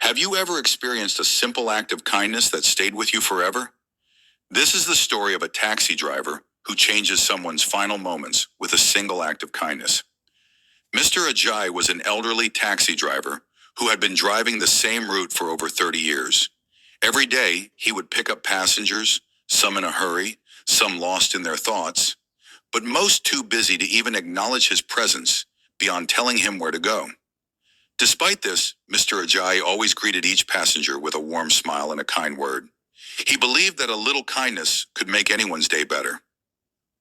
Have you ever experienced a simple act of kindness that stayed with you forever? This is the story of a taxi driver who changes someone's final moments with a single act of kindness. Mr. Ajay was an elderly taxi driver who had been driving the same route for over 30 years. Every day, he would pick up passengers, some in a hurry, some lost in their thoughts, but most too busy to even acknowledge his presence beyond telling him where to go. Despite this, Mr. Ajay always greeted each passenger with a warm smile and a kind word. He believed that a little kindness could make anyone's day better.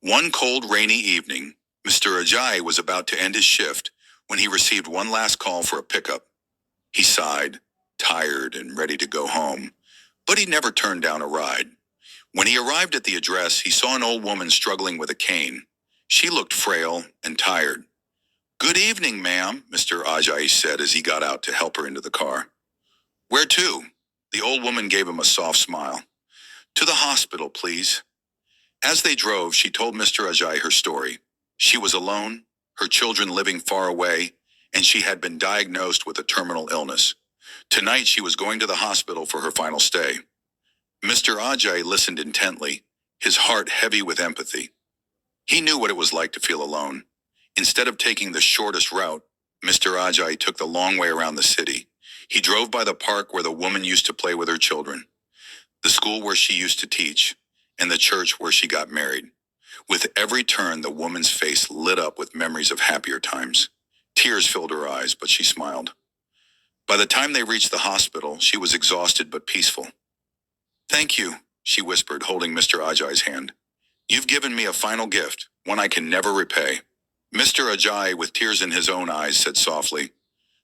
One cold, rainy evening, Mr. Ajay was about to end his shift when he received one last call for a pickup. He sighed, tired and ready to go home, but he never turned down a ride. When he arrived at the address, he saw an old woman struggling with a cane. She looked frail and tired. "Good evening, ma'am," Mr. Ajay said as he got out to help her into the car. "Where to?" The old woman gave him a soft smile. "To the hospital, please." As they drove, she told Mr. Ajay her story. She was alone, her children living far away, and she had been diagnosed with a terminal illness. Tonight she was going to the hospital for her final stay. Mr. Ajay listened intently, his heart heavy with empathy. He knew what it was like to feel alone. Instead of taking the shortest route, Mr. Ajay took the long way around the city. He drove by the park where the woman used to play with her children, the school where she used to teach, and the church where she got married. With every turn, the woman's face lit up with memories of happier times. Tears filled her eyes, but she smiled. By the time they reached the hospital, she was exhausted but peaceful. "Thank you," she whispered, holding Mr. Ajay's hand. "You've given me a final gift, one I can never repay." Mr. Ajay, with tears in his own eyes, said softly,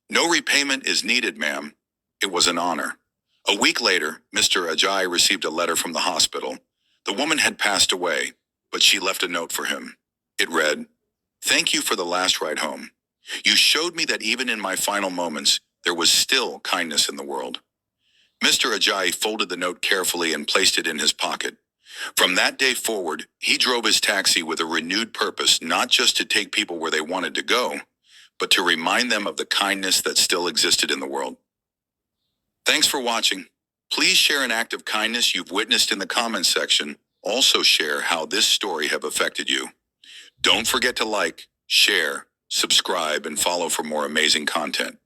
"No repayment is needed, ma'am. It was an honor." A week later, Mr. Ajay received a letter from the hospital. The woman had passed away, but she left a note for him. It read, "Thank you for the last ride home. You showed me that even in my final moments, there was still kindness in the world." Mr. Ajay folded the note carefully and placed it in his pocket. From that day forward, he drove his taxi with a renewed purpose, not just to take people where they wanted to go, but to remind them of the kindness that still existed in the world. Thanks for watching. Please share an act of kindness you've witnessed in the comments section. Also share how this story have affected you. Don't forget to like, share, subscribe, and follow for more amazing content.